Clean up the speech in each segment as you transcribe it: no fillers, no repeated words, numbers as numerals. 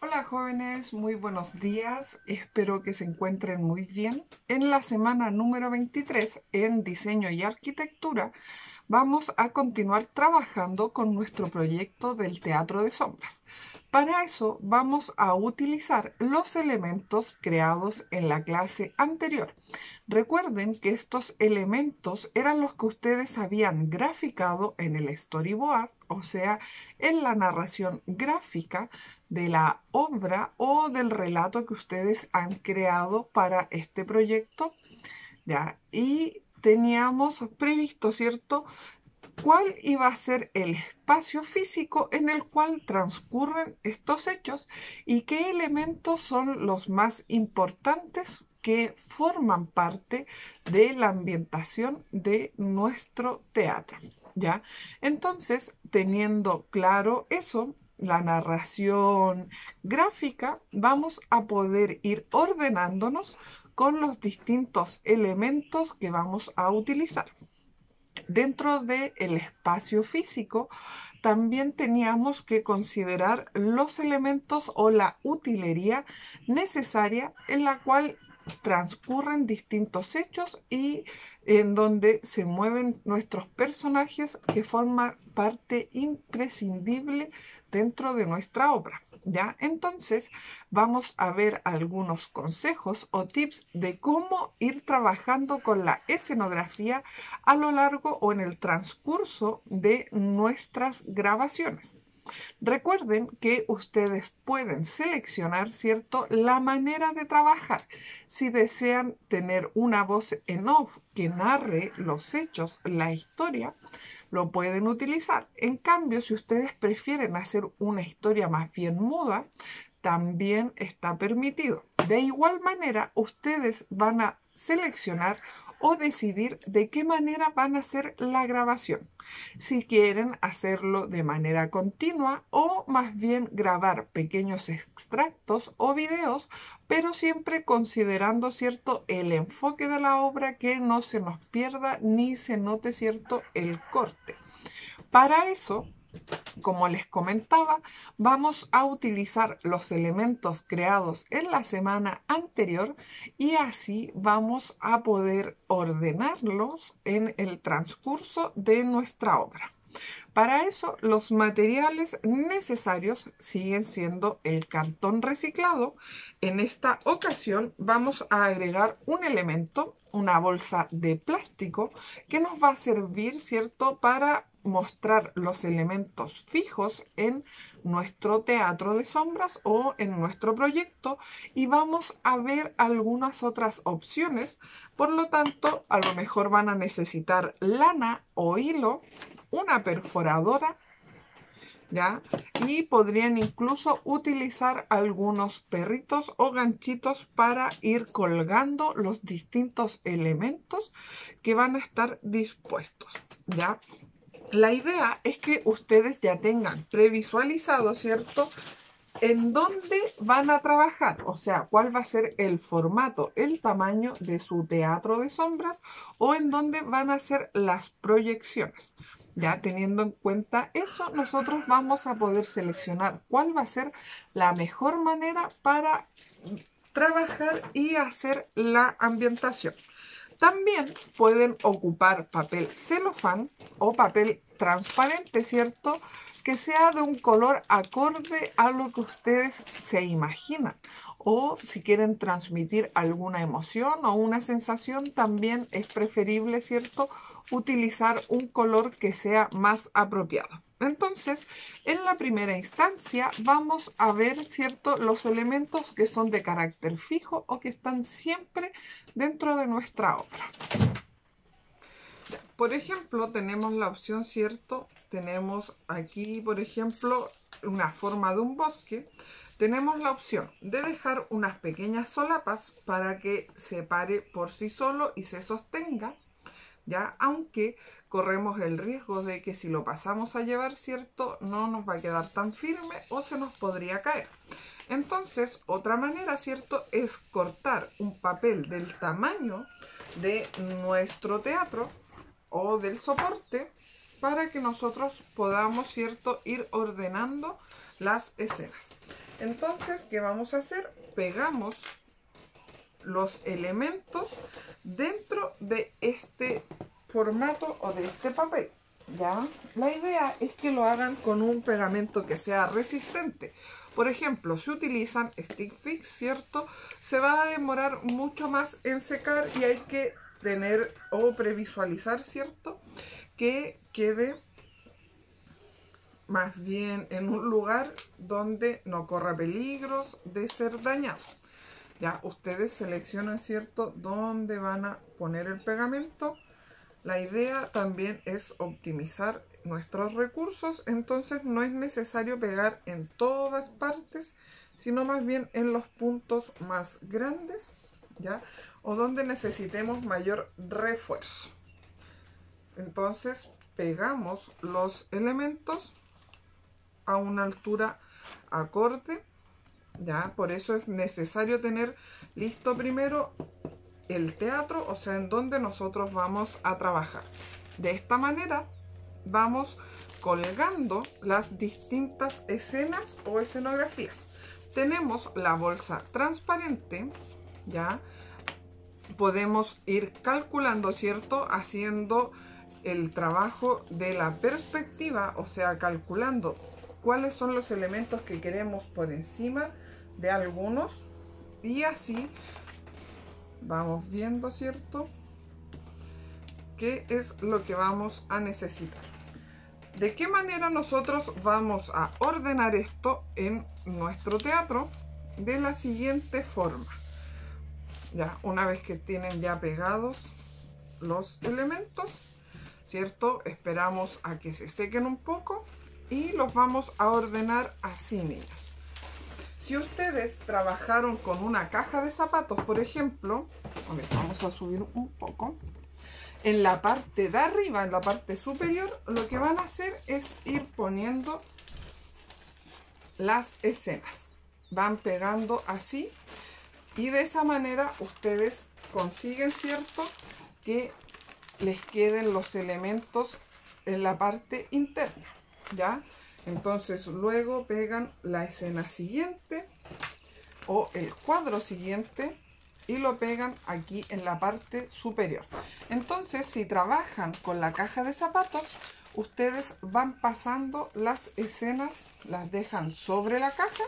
Hola jóvenes, muy buenos días. Espero que se encuentren muy bien. En la semana número 23 en Diseño y Arquitectura vamos a continuar trabajando con nuestro proyecto del Teatro de Sombras. Para eso vamos a utilizar los elementos creados en la clase anterior. Recuerden que estos elementos eran los que ustedes habían graficado en el storyboard, o sea, en la narración gráfica de la obra o del relato que ustedes han creado para este proyecto, ¿ya? Y teníamos previsto, ¿cierto?, cuál iba a ser el espacio físico en el cual transcurren estos hechos y qué elementos son los más importantes que forman parte de la ambientación de nuestro teatro, ¿ya? Entonces, teniendo claro eso, la narración gráfica, vamos a poder ir ordenándonos con los distintos elementos que vamos a utilizar. Dentro del espacio físico, también teníamos que considerar los elementos o la utilería necesaria en la cual transcurren distintos hechos y en donde se mueven nuestros personajes que forman parte imprescindible dentro de nuestra obra. ¿Ya? Entonces vamos a ver algunos consejos o tips de cómo ir trabajando con la escenografía a lo largo o en el transcurso de nuestras grabaciones. Recuerden que ustedes pueden seleccionar, ¿cierto?, la manera de trabajar. Si desean tener una voz en off que narre los hechos, la historia, lo pueden utilizar. En cambio, si ustedes prefieren hacer una historia más bien muda, también está permitido. De igual manera, ustedes van a seleccionar o decidir de qué manera van a hacer la grabación. Si quieren hacerlo de manera continua o más bien grabar pequeños extractos o videos, pero siempre considerando, ¿cierto?, el enfoque de la obra, que no se nos pierda ni se note, ¿cierto?, el corte. Para eso, como les comentaba, vamos a utilizar los elementos creados en la semana anterior y así vamos a poder ordenarlos en el transcurso de nuestra obra. Para eso, los materiales necesarios siguen siendo el cartón reciclado. En esta ocasión vamos a agregar un elemento, una bolsa de plástico, que nos va a servir, ¿cierto?, para mostrar los elementos fijos en nuestro teatro de sombras o en nuestro proyecto, y vamos a ver algunas otras opciones. Por lo tanto, a lo mejor van a necesitar lana o hilo, una perforadora, ¿ya? Y podrían incluso utilizar algunos perritos o ganchitos para ir colgando los distintos elementos que van a estar dispuestos, ¿ya? La idea es que ustedes ya tengan previsualizado, ¿cierto?, en dónde van a trabajar, o sea, cuál va a ser el formato, el tamaño de su teatro de sombras o en dónde van a hacer las proyecciones. Ya teniendo en cuenta eso, nosotros vamos a poder seleccionar cuál va a ser la mejor manera para trabajar y hacer la ambientación. También pueden ocupar papel celofán o papel transparente, ¿cierto?, que sea de un color acorde a lo que ustedes se imaginan. O si quieren transmitir alguna emoción o una sensación, también es preferible, ¿cierto?, utilizar un color que sea más apropiado. Entonces, en la primera instancia vamos a ver, ¿cierto?, los elementos que son de carácter fijo o que están siempre dentro de nuestra obra. Por ejemplo, tenemos la opción, ¿cierto? Tenemos aquí, por ejemplo, una forma de un bosque. Tenemos la opción de dejar unas pequeñas solapas para que se pare por sí solo y se sostenga, ¿ya? Aunque corremos el riesgo de que si lo pasamos a llevar, ¿cierto?, no nos va a quedar tan firme o se nos podría caer. Entonces, otra manera, ¿cierto?, es cortar un papel del tamaño de nuestro teatro o del soporte para que nosotros podamos, ¿cierto?, ir ordenando las escenas. Entonces, ¿qué vamos a hacer? Pegamos los elementos dentro de este formato o de este papel. ¿Ya? La idea es que lo hagan con un pegamento que sea resistente. Por ejemplo, si utilizan Stick Fix, ¿cierto? Se va a demorar mucho más en secar y hay que tener o previsualizar, ¿cierto? Que quede más bien en un lugar donde no corra peligros de ser dañado. Ya ustedes seleccionan, ¿cierto?, dónde van a poner el pegamento. La idea también es optimizar nuestros recursos, entonces no es necesario pegar en todas partes, sino más bien en los puntos más grandes, ¿ya? O donde necesitemos mayor refuerzo. Entonces pegamos los elementos a una altura acorde, ¿ya? Por eso es necesario tener listo primero el teatro, o sea, en donde nosotros vamos a trabajar. De esta manera vamos colgando las distintas escenas o escenografías. Tenemos la bolsa transparente, ya podemos ir calculando, ¿cierto? Haciendo el trabajo de la perspectiva, o sea, calculando cuáles son los elementos que queremos por encima de algunos, y así vamos viendo, ¿cierto?, qué es lo que vamos a necesitar. ¿De qué manera nosotros vamos a ordenar esto en nuestro teatro? De la siguiente forma. Ya, una vez que tienen ya pegados los elementos, ¿cierto? Esperamos a que se sequen un poco y los vamos a ordenar así, niños. Si ustedes trabajaron con una caja de zapatos, por ejemplo, a ver, vamos a subir un poco. En la parte de arriba, en la parte superior, lo que van a hacer es ir poniendo las escenas. Van pegando así y de esa manera ustedes consiguen, ¿cierto?, que les queden los elementos en la parte interna, ¿ya? Entonces luego pegan la escena siguiente o el cuadro siguiente y lo pegan aquí en la parte superior. Entonces, si trabajan con la caja de zapatos, ustedes van pasando las escenas, las dejan sobre la caja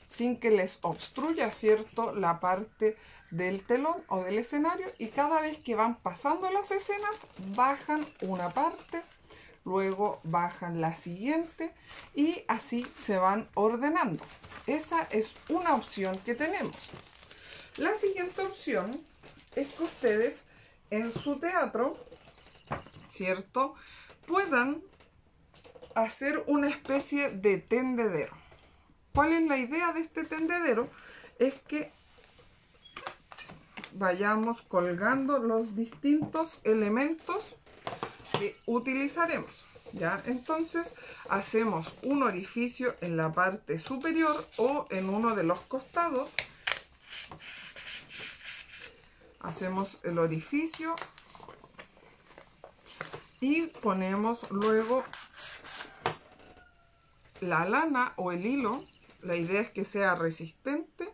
sin que les obstruya, ¿cierto?, la parte del telón o del escenario, y cada vez que van pasando las escenas bajan una parte, luego bajan la siguiente y así se van ordenando. Esa es una opción que tenemos. La siguiente opción es que ustedes en su teatro, ¿cierto?, puedan hacer una especie de tendedero. ¿Cuál es la idea de este tendedero? Es que vayamos colgando los distintos elementos que utilizaremos, ¿ya? Entonces hacemos un orificio en la parte superior o en uno de los costados. Hacemos el orificio y ponemos luego la lana o el hilo. La idea es que sea resistente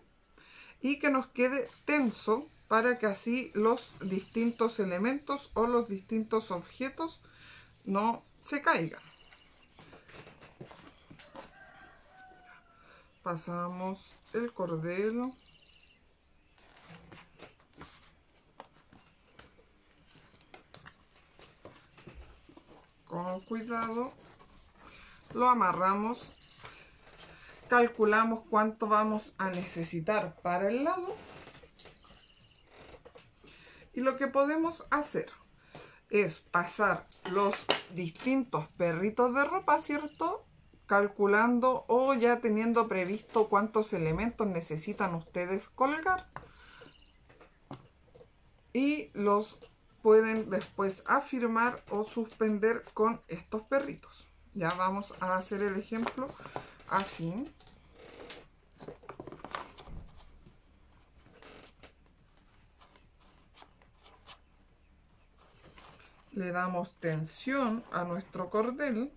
y que nos quede tenso para que así los distintos elementos o los distintos objetos no se caigan. Pasamos el cordel. Con cuidado lo amarramos, calculamos cuánto vamos a necesitar para el lado y lo que podemos hacer es pasar los distintos perritos de ropa, ¿cierto?, calculando o ya teniendo previsto cuántos elementos necesitan ustedes colgar, y los pueden después afirmar o suspender con estos perritos. Ya vamos a hacer el ejemplo así. Le damos tensión a nuestro cordel.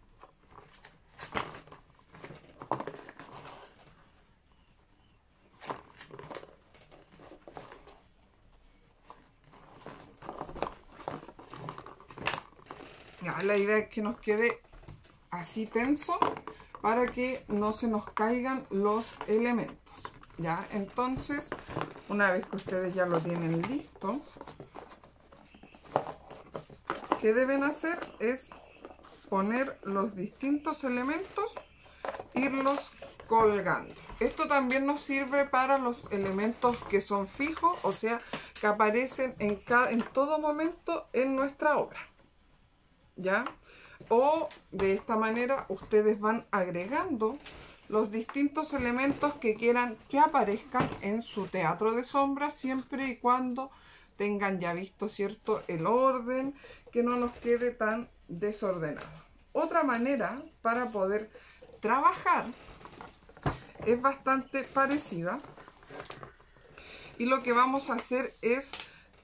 la idea es que nos quede así tenso para que no se nos caigan los elementos. Ya, entonces, una vez que ustedes ya lo tienen listo, ¿qué deben hacer? Es poner los distintos elementos, irlos colgando. Esto también nos sirve para los elementos que son fijos, o sea, que aparecen en todo momento en nuestra obra. ¿Ya? O de esta manera ustedes van agregando los distintos elementos que quieran que aparezcan en su teatro de sombras, siempre y cuando tengan ya visto, ¿cierto?, el orden, que no nos quede tan desordenado. Otra manera para poder trabajar es bastante parecida, y lo que vamos a hacer es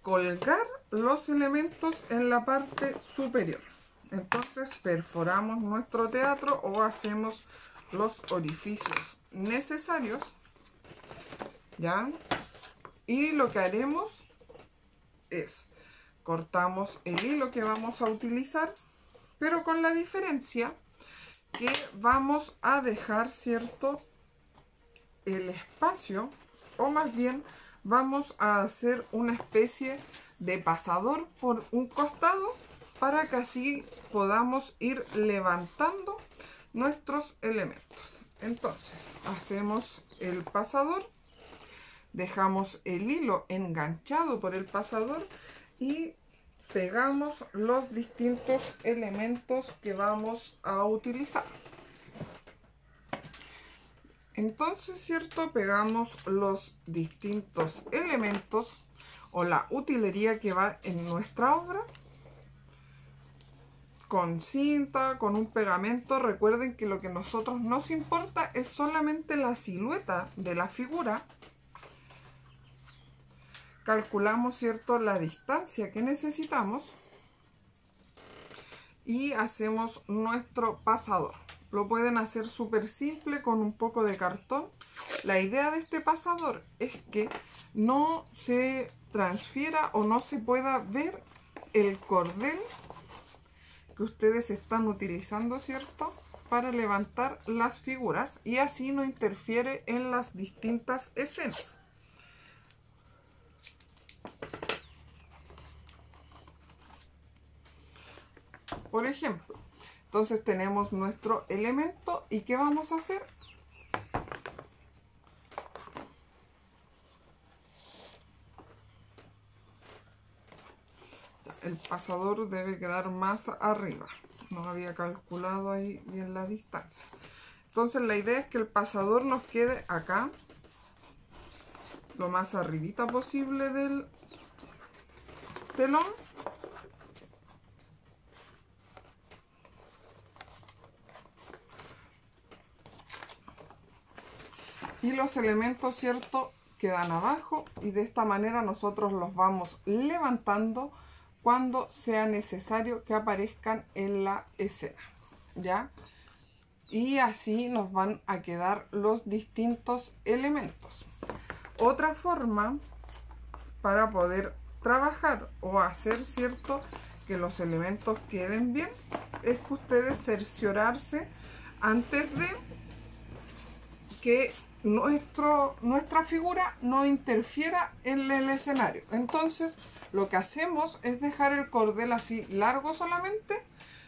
colgar los elementos en la parte superior. Entonces perforamos nuestro teatro o hacemos los orificios necesarios, ¿ya? Y lo que haremos es cortamos el hilo que vamos a utilizar, pero con la diferencia que vamos a dejar, ¿cierto?, el espacio, o más bien vamos a hacer una especie de pasador por un costado para que así podamos ir levantando nuestros elementos. Entonces hacemos el pasador, dejamos el hilo enganchado por el pasador y pegamos los distintos elementos que vamos a utilizar. Entonces, ¿cierto?, pegamos los distintos elementos o la utilería que va en nuestra obra con cinta, con un pegamento. Recuerden que lo que a nosotros nos importa es solamente la silueta de la figura. Calculamos, ¿cierto?, la distancia que necesitamos y hacemos nuestro pasador. Lo pueden hacer súper simple con un poco de cartón. La idea de este pasador es que no se transfiera o no se pueda ver el cordel que ustedes están utilizando, ¿cierto?, para levantar las figuras, y así no interfiere en las distintas escenas. Por ejemplo, entonces tenemos nuestro elemento y ¿qué vamos a hacer? El pasador debe quedar más arriba. No había calculado ahí bien la distancia. Entonces la idea es que el pasador nos quede acá, lo más arribita posible del telón. Y los elementos, ¿cierto?, quedan abajo, y de esta manera nosotros los vamos levantando cuando sea necesario que aparezcan en la escena, ¿ya? Y así nos van a quedar los distintos elementos. Otra forma para poder trabajar o hacer, ¿cierto?, que los elementos queden bien es que ustedes cerciorarse antes de que nuestra figura no interfiera en el escenario. Entonces lo que hacemos es dejar el cordel así largo solamente,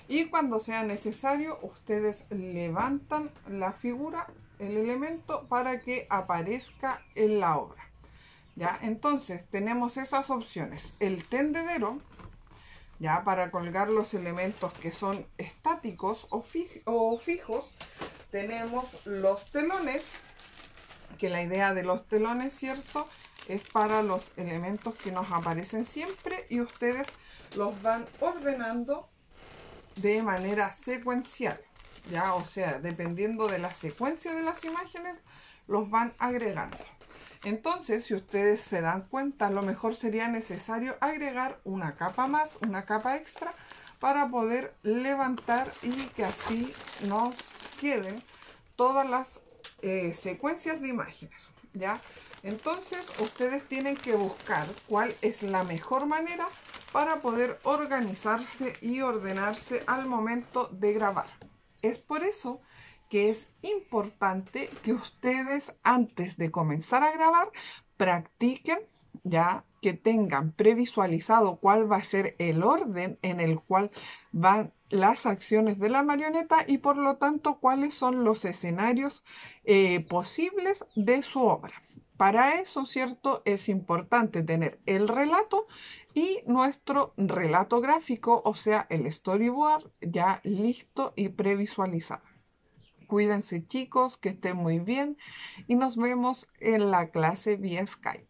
y cuando sea necesario ustedes levantan la figura, el elemento, para que aparezca en la obra, ¿ya? Entonces tenemos esas opciones: el tendedero, ya, para colgar los elementos que son estáticos o fijos. Tenemos los telones, que la idea de los telones, ¿cierto?, es para los elementos que nos aparecen siempre, y ustedes los van ordenando de manera secuencial, ¿ya? O sea, dependiendo de la secuencia de las imágenes, los van agregando. Entonces, si ustedes se dan cuenta, a lo mejor sería necesario agregar una capa más, una capa extra, para poder levantar y que así nos queden todas las secuencias de imágenes, ¿ya? Entonces ustedes tienen que buscar cuál es la mejor manera para poder organizarse y ordenarse al momento de grabar. Es por eso que es importante que ustedes antes de comenzar a grabar practiquen, ya que tengan previsualizado cuál va a ser el orden en el cual van las acciones de la marioneta y por lo tanto cuáles son los escenarios posibles de su obra. Para eso, ¿cierto? Es importante tener el relato y nuestro relato gráfico, o sea, el storyboard ya listo y previsualizado. Cuídense chicos, que estén muy bien y nos vemos en la clase vía Skype.